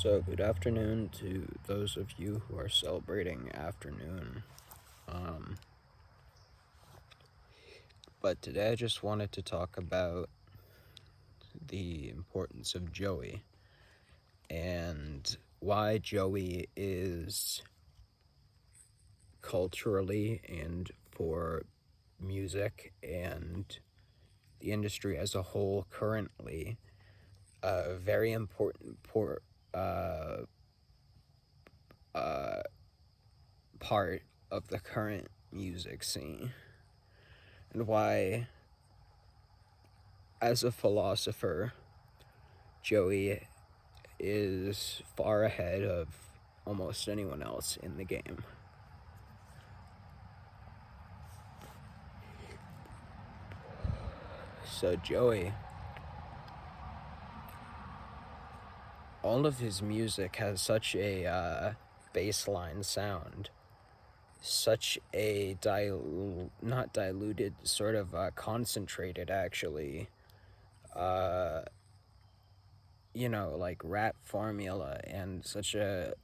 So, good afternoon to those of you who are celebrating afternoon. Um, but today I just wanted to talk about the importance of Joey and why Joey is culturally and for music and the industry as a whole currently a very important part of the current music scene, and why, as a philosopher, Joey is far ahead of almost anyone else in the game. So Joey, all of his music has such a baseline sound, such a not diluted, sort of concentrated, actually, like rap formula, and such a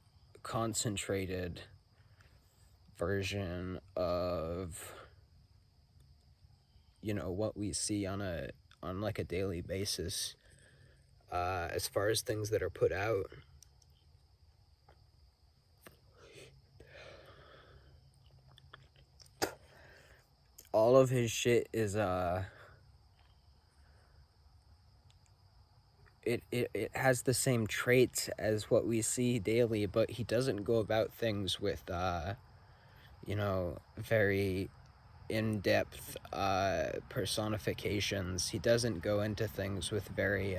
concentrated version of what we see on like a daily basis, as far as things that are put out. All of his shit is it has the same traits as what we see daily, but he doesn't go about things with very in-depth personifications. He doesn't go into things with very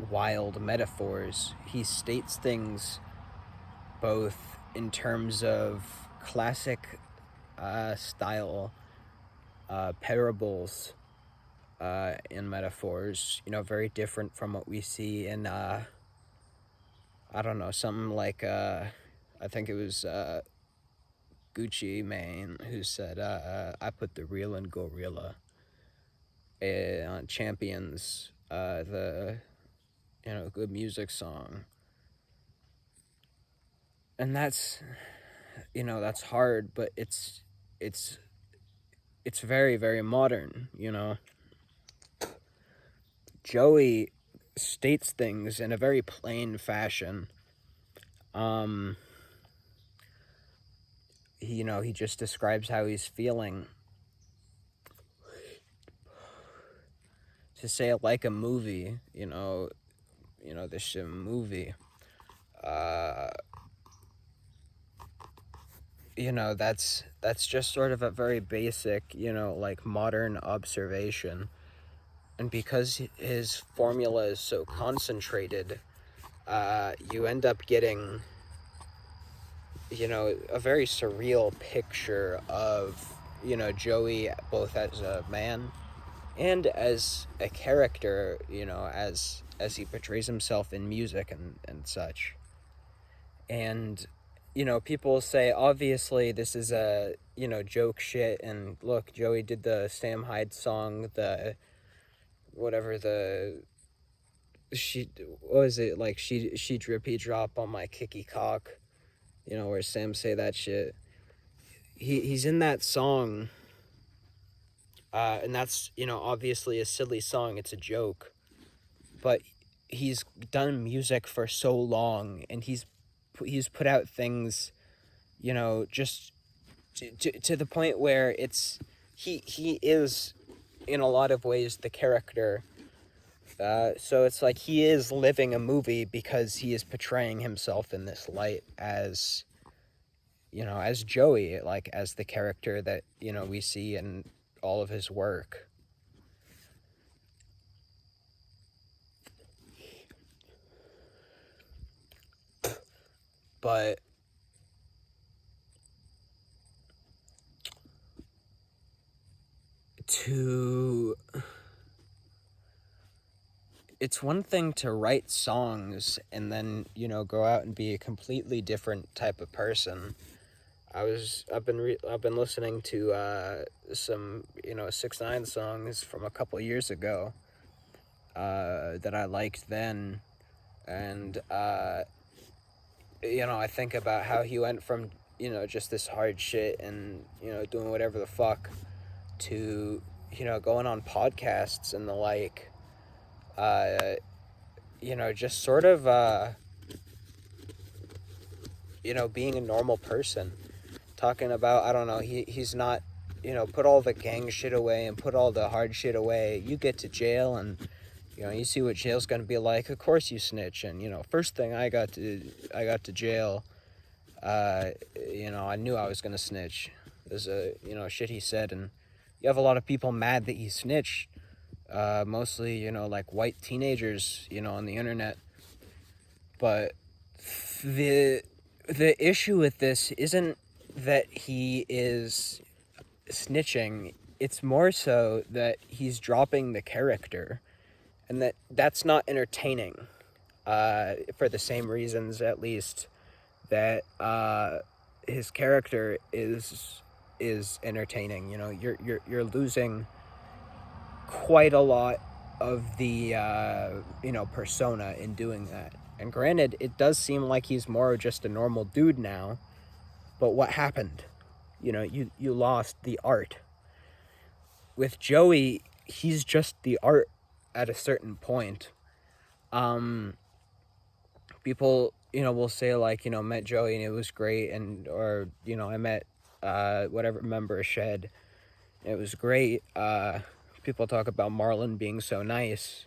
wild metaphors. He states things both in terms of classic style parables and metaphors, very different from what we see in I don't know, something like I think it was Gucci Mane who said, I put the real in gorilla on Champions, the good music song. And that's hard, but it's very, very modern. Joey states things in a very plain fashion. He just describes how he's feeling. To say it like a movie, this movie, that's just sort of a very basic, like modern observation. And because his formula is so concentrated, you end up getting, a very surreal picture of, Joey, both as a man and as a character, as he portrays himself in music and such. And, people say, obviously, this is a, joke shit, and look, Joey did the Sam Hyde song, what was it, like, she drippy drop on my kicky cock, where Sam say that shit. He's in that song, and that's, obviously a silly song, it's a joke, but he's done music for so long, and he's put out things, just to the point where he is in a lot of ways the character. So it's like he is living a movie because he is portraying himself in this light as, as Joey, like as the character that, we see in all of his work. But it's one thing to write songs and then, go out and be a completely different type of person. I've been listening to some 6ix9ine songs from a couple years ago, that I liked then. And, you know, I think about how he went from, you know, just this hard shit and, you know, doing whatever the fuck to, you know, going on podcasts and the like, you know, just sort of, you know, being a normal person. Talking about, I don't know, he's not, you know, put all the gang shit away and put all the hard shit away. You get to jail and, you know, you see what jail's gonna be like. Of course you snitch. And, you know, first thing I got to jail, you know, I knew I was gonna snitch. There's a, you know, shit he said, and you have a lot of people mad that he snitched. Mostly, you know, like white teenagers, you know, on the internet. But the issue with this isn't that he is snitching. It's more so that he's dropping the character, and that's not entertaining. For the same reasons, at least, that his character is entertaining. You know, you're losing quite a lot of the you know, persona in doing that. And granted, it does seem like he's more just a normal dude now, but what happened? You know, you lost the art. With Joey, he's just the art at a certain point. People, you know, will say like, you know, met Joey and it was great, and or, you know, I met whatever member of Shed, it was great. People talk about Marlon being so nice.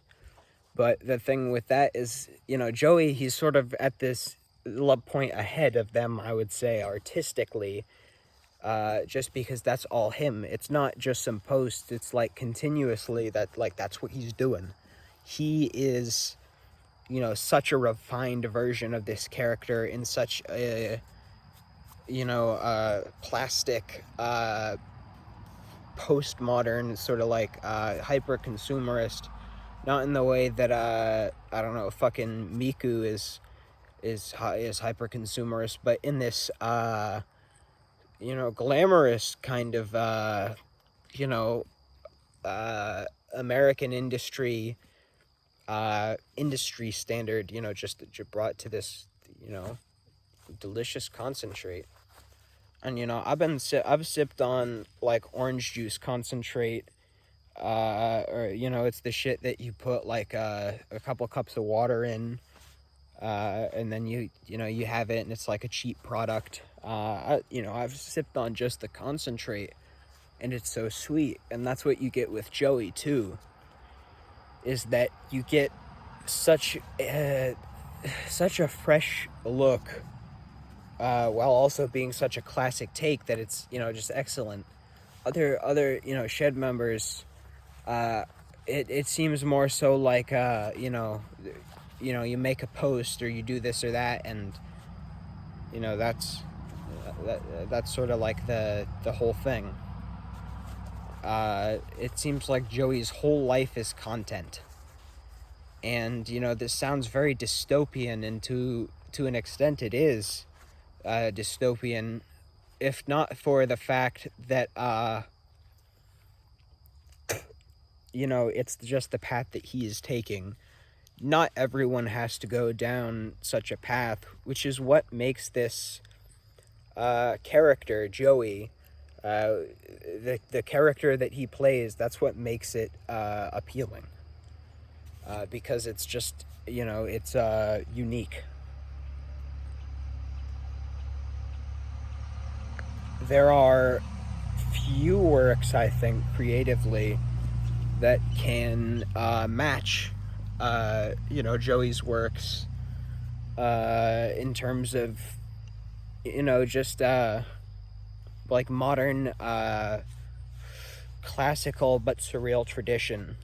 But the thing with that is, you know, Joey, he's sort of at this point ahead of them, I would say, artistically, just because that's all him. It's not just some posts, it's like continuously that, like, that's what he's doing. He is, you know, such a refined version of this character in such a, you know, plastic, postmodern, sort of like hyper-consumerist. Not in the way that I don't know, fucking Miku is hyper consumerist, but in this you know, glamorous kind of you know, American industry standard, you know, just brought to this, you know, delicious concentrate. And, you know, I've sipped on like orange juice concentrate, or, you know, it's the shit that you put like a couple cups of water in, and then you know, you have it and it's like a cheap product. You know, I've sipped on just the concentrate and it's so sweet. And that's what you get with Joey too, is that you get such a fresh look, while also being such a classic take, that it's, you know, just excellent. Other you know, Shed members, it seems more so like, you know, you make a post or you do this or that, and, you know, that's sort of like the whole thing. It seems like Joey's whole life is content. And, you know, this sounds very dystopian, and to an extent it is dystopian, if not for the fact that, you know, it's just the path that he is taking. Not everyone has to go down such a path, which is what makes this character, Joey, the character that he plays, that's what makes it appealing. Because it's just, you know, it's unique. There are few works, I think, creatively, that can match, you know, Joey's works, in terms of, you know, just like modern, classical but surreal tradition.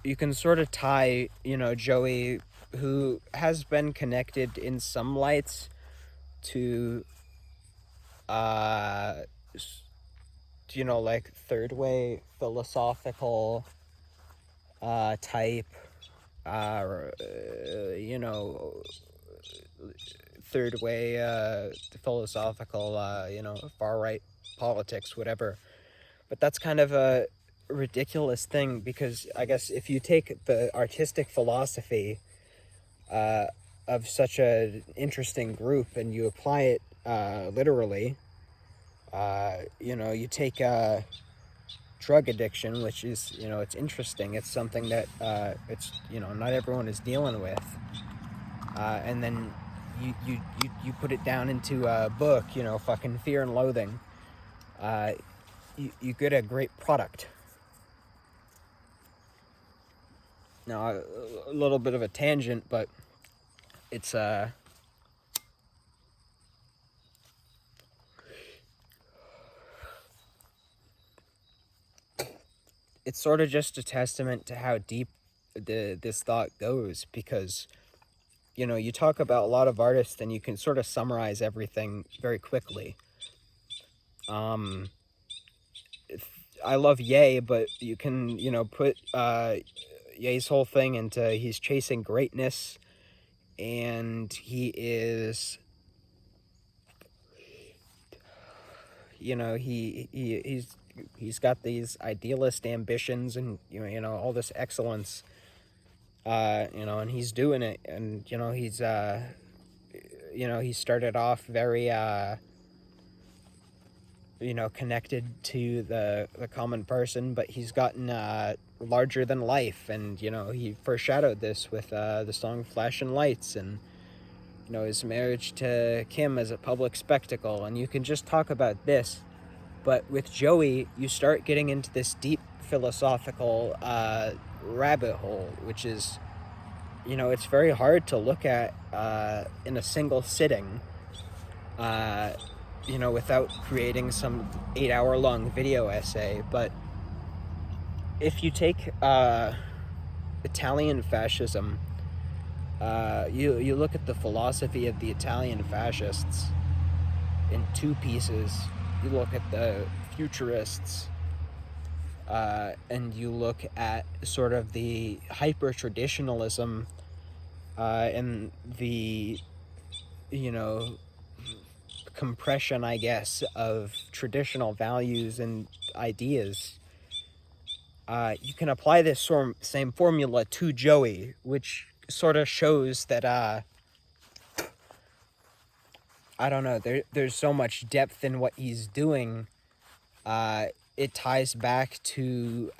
You can sort of tie, you know, Joey, who has been connected in some lights to, you know, like third way philosophical type, you know, third way philosophical, you know, far right politics, whatever. But that's kind of a ridiculous thing, because I guess if you take the artistic philosophy of such an interesting group and you apply it literally, you take drug addiction, which is, it's interesting. It's something that it's, not everyone is dealing with. And then you put it down into a book, fucking Fear and Loathing. You get a great product. Now, a little bit of a tangent, but it's it's sort of just a testament to how deep this thought goes, because you talk about a lot of artists and you can sort of summarize everything very quickly. I love Ye, but you can put Ye's whole thing into he's chasing greatness, and he is he's got these idealist ambitions and all this excellence, and he's doing it, and he's he started off very connected to the common person, but he's gotten larger than life, and he foreshadowed this with the song Flashing Lights, and his marriage to Kim as a public spectacle. And you can just talk about this, but with Joeyy you start getting into this deep philosophical rabbit hole, which is it's very hard to look at in a single sitting, without creating some 8-hour-long video essay. But if you take Italian fascism, you look at the philosophy of the Italian fascists in two pieces. You look at the futurists, and you look at sort of the hyper-traditionalism and the, compression, I guess, of traditional values and ideas. You can apply this same formula to Joeyy, which sort of shows that I don't know, there's so much depth in what he's doing. It ties back to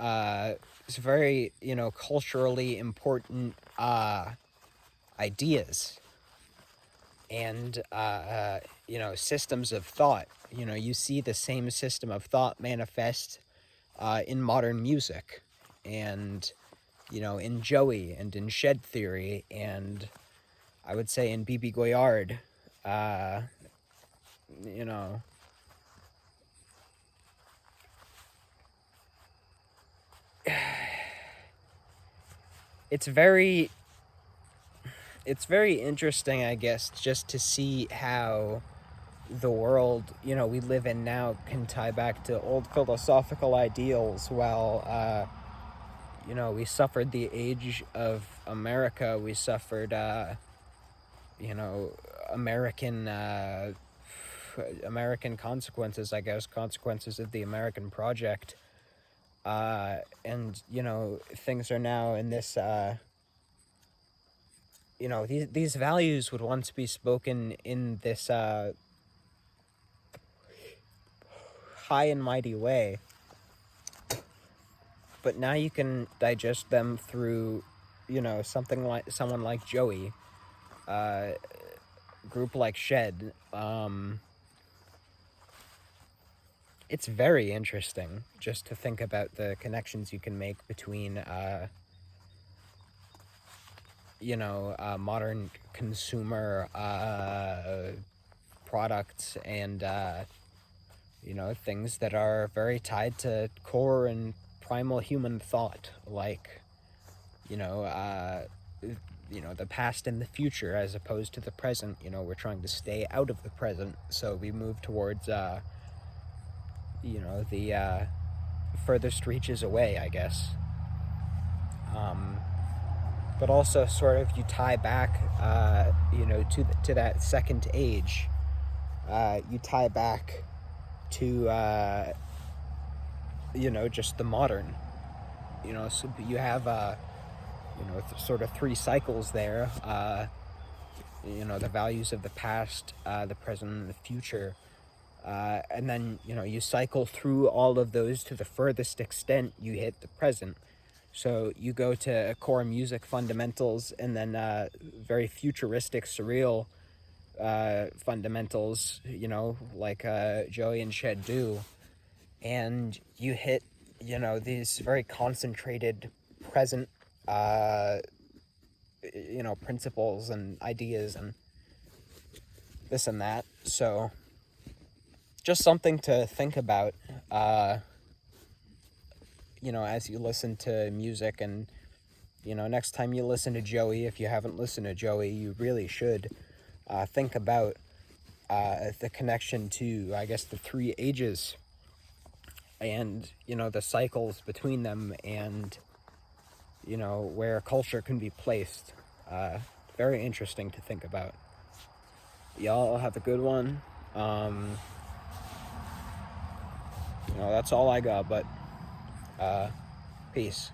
it's very culturally important ideas and systems of thought. You see the same system of thought manifest in modern music, and in Joeyy and in Shed Theory, and I would say in B.B. Goyard. It's very interesting, I guess, just to see how the world we live in now can tie back to old philosophical ideals, while we suffered the age of America. We suffered American consequences, I guess, consequences of the American project, and things are now in this these values would once be spoken in this high and mighty way, but now you can digest them through someone like Joeyy, group like Shed. It's very interesting just to think about the connections you can make between modern consumer products and things that are very tied to core and primal human thought, like the past and the future, as opposed to the present. We're trying to stay out of the present, so we move towards the furthest reaches away, I guess. But also sort of you tie back to that second age. You tie back to just the modern. you know, so you have you know, sort of three cycles there. You know, the values of the past, the present, and the future. And then, you know, you cycle through all of those to the furthest extent you hit the present. So you go to core music fundamentals, and then very futuristic, surreal fundamentals, you know, like Joeyy and Shed do. And you hit, you know, these very concentrated present, you know, principles and ideas and this and that. So just something to think about, you know, as you listen to music. And, you know, next time you listen to Joeyy, if you haven't listened to Joeyy, you really should think about the connection to, I guess, the three ages and, you know, the cycles between them, and, you know, where culture can be placed. Very interesting to think about. Y'all have a good one. You know, that's all I got, but peace.